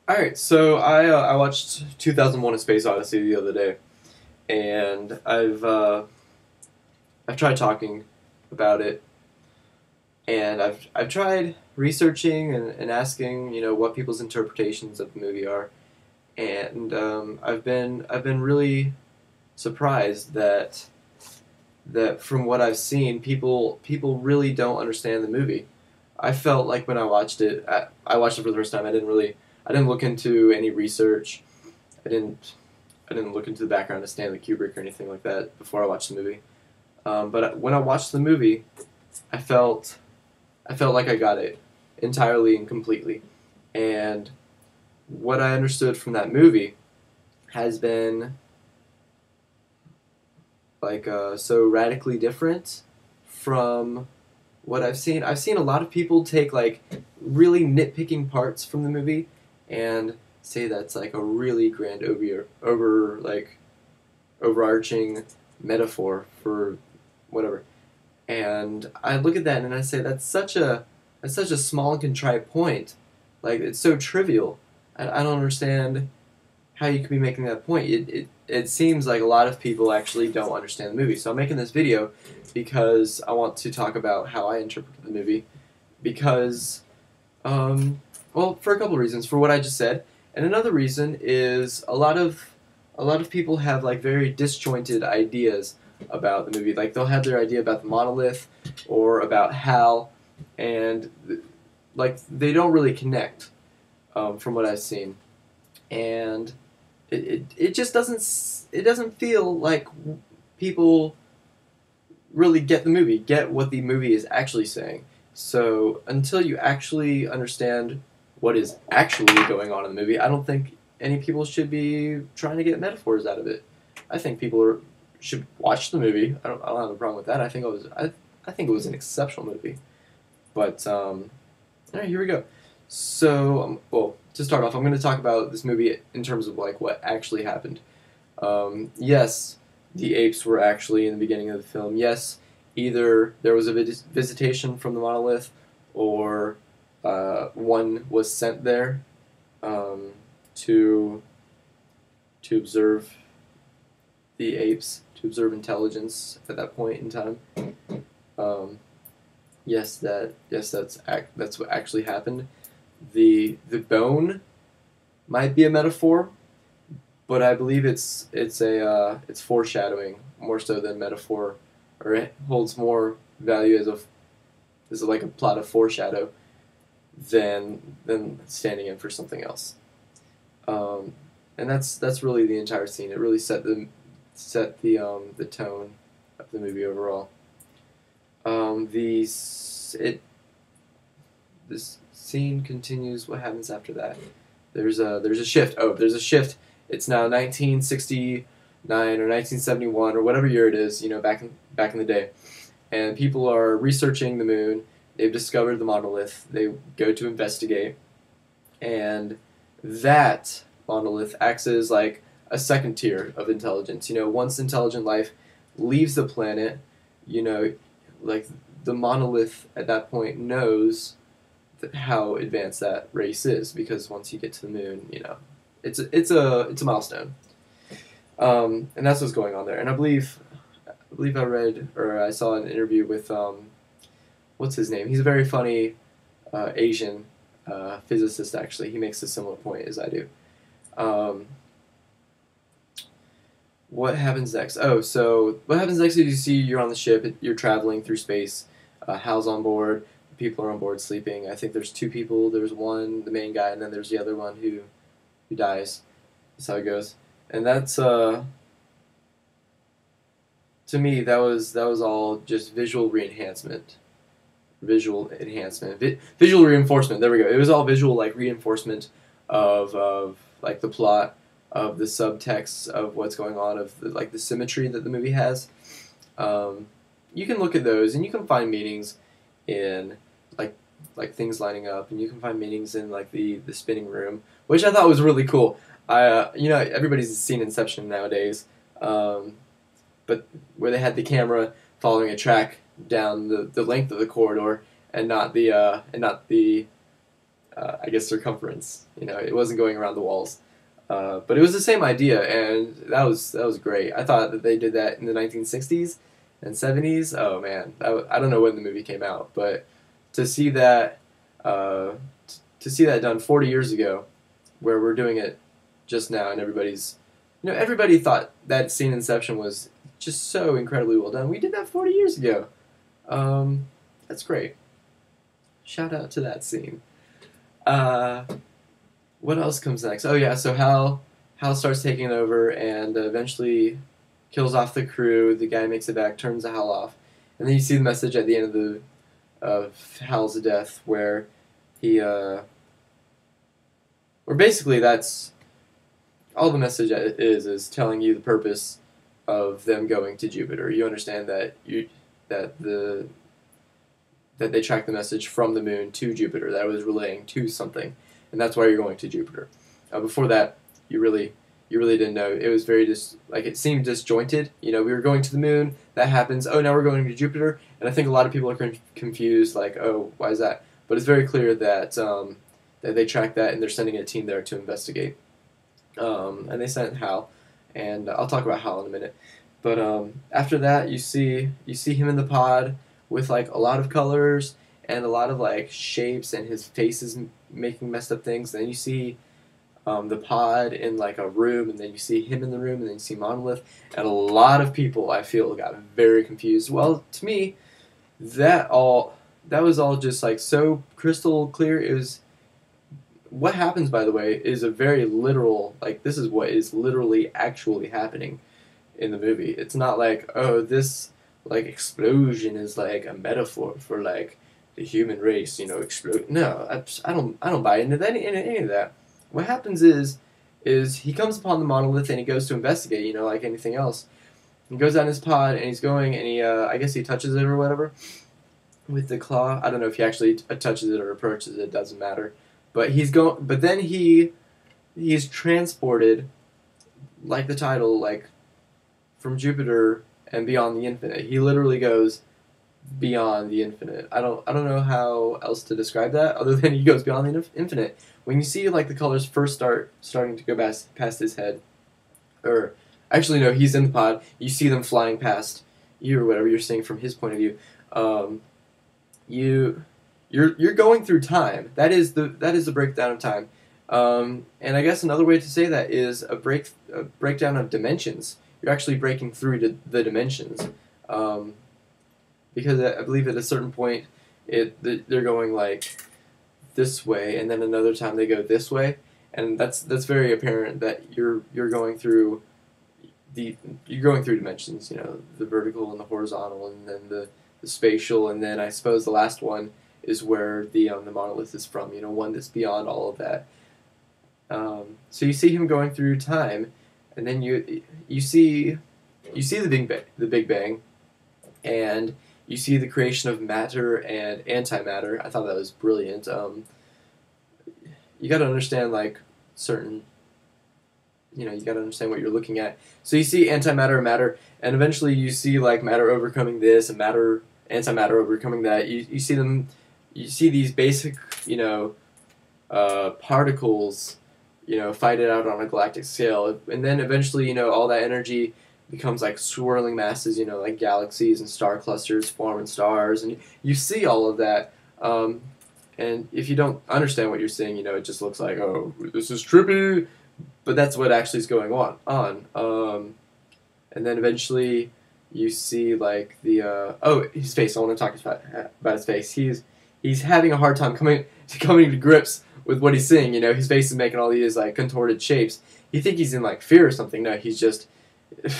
Alright, so I watched 2001: A Space Odyssey the other day, and I've tried talking about it, and I've tried researching and asking what people's interpretations of the movie are, and I've been really surprised that from what I've seen, people really don't understand the movie. I felt like when I watched it, I watched it for the first time. I didn't look into any research. I didn't, I didn't look into the background of Stanley Kubrick or anything like that before I watched the movie. But when I watched the movie, I felt, I felt like I got it entirely and completely. And what I understood from that movie has been so radically different from what I've seen. I've seen a lot of people take like really nitpicking parts from the movie and say that's like a really grand overarching metaphor for whatever. And I look at that and I say that's such a small and contrite point. Like it's so trivial. I don't understand how you could be making that point. It seems like a lot of people actually don't understand the movie. So I'm making this video because I want to talk about how I interpret the movie. Because, well, for a couple of reasons. For what I just said, and another reason is a lot of people have like very disjointed ideas about the movie. Like they'll have their idea about the monolith or about Hal, and like they don't really connect from what I've seen. And it just doesn't feel like people really get the movie, get what the movie is actually saying. So until you actually understand what is actually going on in the movie, I don't think any people should be trying to get metaphors out of it. I think should watch the movie. I don't have a problem with that. I think it was an exceptional movie. But all right, here we go. So, well, to start off, I'm going to talk about this movie in terms of like what actually happened. Yes, the apes were actually in the beginning of the film. Yes, either there was a visitation from the monolith, or one was sent there um, to to observe the apes, to observe intelligence at that point in time. Um, that's what actually happened. The bone might be a metaphor, but I believe it's foreshadowing more so than metaphor, or it holds more value as like a plot of foreshadow than standing in for something else. Um, and that's really the entire scene. It really set the tone of the movie overall. The it This scene continues. What happens after that? There's a shift. Oh, there's a shift. It's now 1969 or 1971 or whatever year it is. Back in the day, and people are researching the moon. They've discovered the monolith. They go to investigate, and that monolith acts as like a second tier of intelligence. Once intelligent life leaves the planet, you know, like the monolith at that point knows how advanced that race is, because once you get to the moon, it's a milestone, and that's what's going on there. And I believe I read or I saw an interview with what's his name? He's a very funny Asian physicist. Actually, he makes a similar point as I do. Um, what happens next? Oh, so what happens next is you see you're on the ship, you're traveling through space. Hal's on board. People are on board sleeping. I think there's two people. There's one, the main guy, and then there's the other one who dies. That's how it goes. And that's to me that was all just visual reinforcement. There we go. It was all visual like reinforcement of like the plot, of the subtext of what's going on, of like the symmetry that the movie has. Um, you can look at those and you can find meanings in like things lining up, and you can find meanings in like the spinning room, which I thought was really cool. Everybody's seen Inception nowadays, but where they had the camera following a track down the length of the corridor, and not the I guess circumference. You know, it wasn't going around the walls. But it was the same idea, and that was great. I thought that they did that in the 1960s and 70s. Oh man, I don't know when the movie came out, but to see that to see that done 40 years ago, where we're doing it just now, and everybody thought that scene in Inception was just so incredibly well done. We did that 40 years ago. That's great. Shout out to that scene. Uh, what else comes next? Oh yeah, so Hal starts taking over and eventually kills off the crew. The guy makes it back, turns the Hal off, and then you see the message at the end of Hal's death, where he or basically that's all the message is telling you the purpose of them going to Jupiter. You understand that that the that they tracked the message from the moon to Jupiter, that it was relaying to something, and that's why you're going to Jupiter. Before that, you really didn't know. It was very it seemed disjointed. You know, we were going to the moon, that happens. Oh, now we're going to Jupiter, and I think a lot of people are confused. Like, oh, why is that? But it's very clear that that they tracked that, and they're sending a team there to investigate. And they sent Hal, and I'll talk about Hal in a minute. But after that, you see him in the pod with like a lot of colors and a lot of like shapes, and his face is making messed up things. Then you see the pod in like a room, and then you see him in the room, and then you see Monolith, and a lot of people I feel got very confused. Well, to me, that was all just like so crystal clear. It was what happens, by the way, is a very literal, like this is what is literally actually happening in the movie. It's not like, oh, this like explosion is like a metaphor for like the human race, you know, explode. No, I don't buy into any of that. What happens is he comes upon the monolith and he goes to investigate, you know, like anything else. He goes down his pod and he's going and he I guess he touches it or whatever with the claw. I don't know if he actually touches it or approaches it. Doesn't matter. But But then he's transported, like the title, like from Jupiter and beyond the infinite. He literally goes beyond the infinite. I don't know how else to describe that other than he goes beyond the infinite. When you see like the colors first starting to go past his head, or actually no, he's in the pod. You see them flying past you or whatever you're seeing from his point of view. You're going through time. That is the breakdown of time. And I guess another way to say that is a breakdown of dimensions. You're actually breaking through the dimensions, because I believe at a certain point they're going like this way, and then another time they go this way, and that's very apparent that you're going through dimensions. You know, the vertical and the horizontal, and then the spatial, and then I suppose the last one is where the monolith is from. You know, one that's beyond all of that. So you see him going through time, and then you see the Big Bang, and you see the creation of matter and antimatter. I thought that was brilliant. You got to understand like certain. You know, you got to understand what you're looking at. So you see antimatter and matter, and eventually you see like matter overcoming this and antimatter overcoming that. You see them. You see these basic, you know, particles, you know, fight it out on a galactic scale, and then eventually, you know, all that energy becomes like swirling masses, you know, like galaxies and star clusters forming stars, and you see all of that. And if you don't understand what you're seeing, you know, it just looks like, oh, this is trippy, but that's what actually is going on. And then eventually you see like his face. I want to talk about his face. He's having a hard time coming to grips with what he's seeing. You know, his face is making all these like contorted shapes. You think he's in like fear or something. No, he's just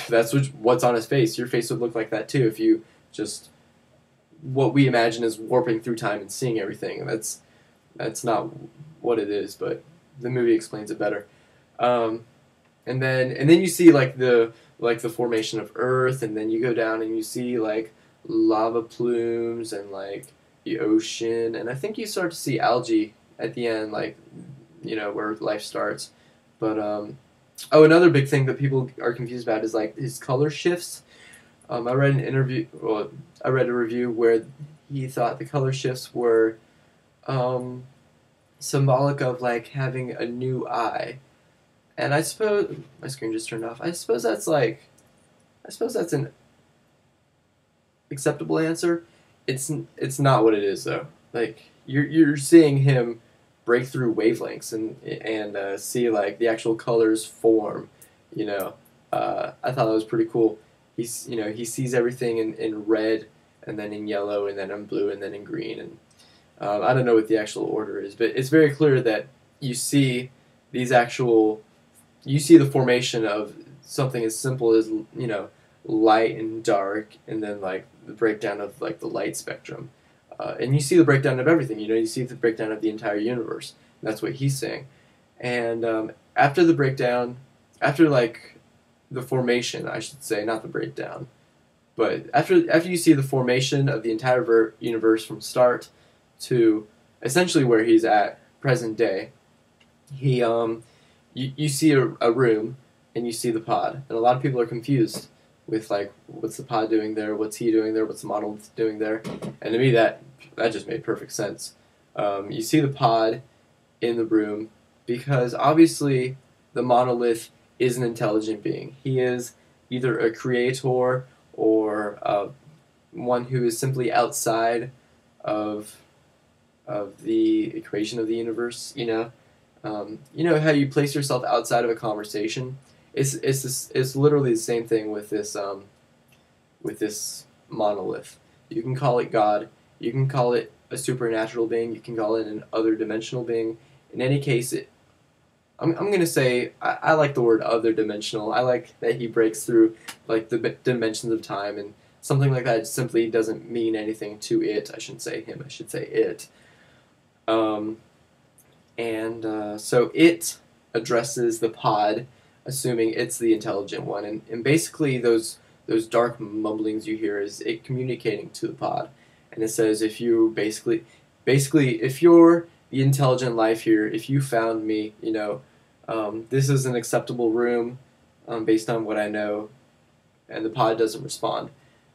that's what's on his face. Your face would look like that too if you just what we imagine is warping through time and seeing everything. That's not what it is, but the movie explains it better. And then you see like the formation of Earth, and then you go down and you see like lava plumes and like the ocean, and I think you start to see algae at the end, like, you know, where life starts. But another big thing that people are confused about is like his color shifts. I read a review where he thought the color shifts were symbolic of like having a new eye. And I suppose my screen just turned off. I suppose that's an acceptable answer. It's not what it is though. Like you're seeing him break through wavelengths and see like the actual colors form. You know, I thought that was pretty cool. He sees everything in red and then in yellow and then in blue and then in green and I don't know what the actual order is, but it's very clear that you see these actual you see the formation of something as simple as light and dark, and then like the breakdown of like the light spectrum, and you see the breakdown of everything. You see the breakdown of the entire universe. And that's what he's saying. And after the breakdown, after like the formation, I should say, not the breakdown, but after you see the formation of the entire universe from start to essentially where he's at present day, he you see a room and you see the pod, and a lot of people are confused with like what's the pod doing there, what's he doing there, what's the monolith doing there, and to me that just made perfect sense. You see the pod in the room because obviously the monolith is an intelligent being. He is either a creator or one who is simply outside of the equation of the universe. You know how you place yourself outside of a conversation. It's literally the same thing with this monolith. You can call it God. You can call it a supernatural being. You can call it an other dimensional being. In any case, I'm gonna say I like the word other dimensional. I like that he breaks through like the dimensions of time, and something like that simply doesn't mean anything to it. I shouldn't say him. I should say it. So it addresses the pod, assuming it's the intelligent one, and basically those dark mumblings you hear is it communicating to the pod, and it says if you basically if you're the intelligent life here, if you found me, this is an acceptable room, based on what I know, and the pod doesn't respond,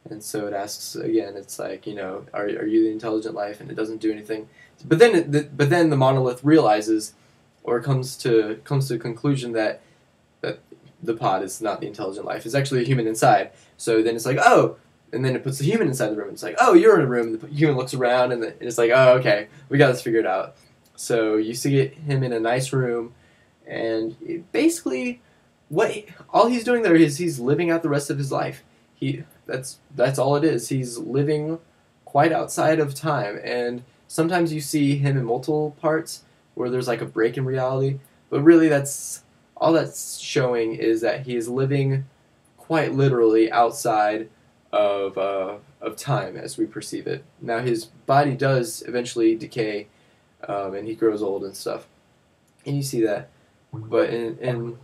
and so it asks again. It's like are you the intelligent life, and it doesn't do anything. But then the monolith realizes, or comes to a conclusion that the pod is not the intelligent life. It's actually a human inside. So then it's like, oh, and then it puts the human inside the room. It's like, oh, you're in a room. And the human looks around, and it's like, oh, okay, we got this figured out. So you see him in a nice room, and basically, all he's doing there is he's living out the rest of his life. That's all it is. He's living quite outside of time, and sometimes you see him in multiple parts where there's like a break in reality, but really that's showing is that he is living quite literally outside of time as we perceive it. Now his body does eventually decay, and he grows old and stuff, and you see that, but in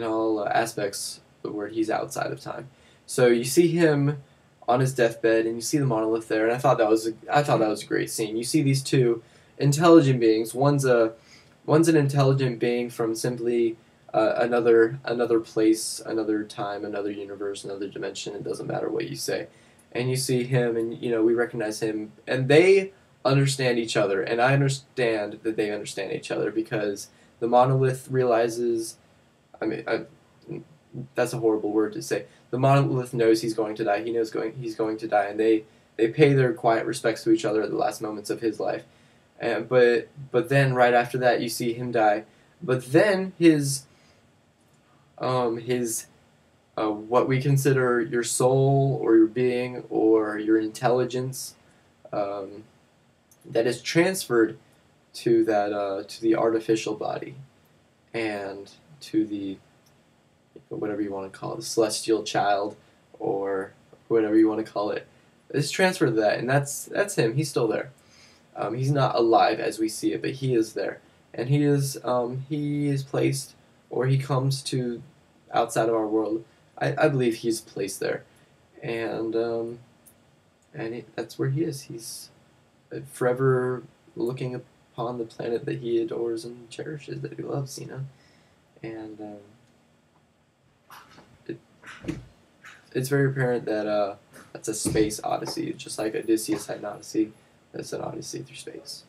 all aspects where he's outside of time. So you see him on his deathbed, and you see the monolith there, and I thought that was a great scene. You see these two intelligent beings. One's an intelligent being from simply another place, another time, another universe, another dimension. It doesn't matter what you say, and you see him, and we recognize him, and they understand each other, and I understand that they understand each other because the monolith realizes. That's a horrible word to say. The monolith knows he's going to die. He knows he's going to die, and they pay their quiet respects to each other at the last moments of his life. But then right after that, you see him die. But then his what we consider your soul or your being or your intelligence, that is transferred to to the artificial body, and to the whatever you want to call it, the celestial child, or whatever you want to call it. It's transferred to that, and that's him. He's still there. He's not alive as we see it, but he is there, and he is placed, or he comes to outside of our world. I believe he's placed there, and that's where he is. He's forever looking upon the planet that he adores and cherishes, that he loves, and it's very apparent that that's a space odyssey, just like Odysseus had an odyssey. That's an odyssey through space.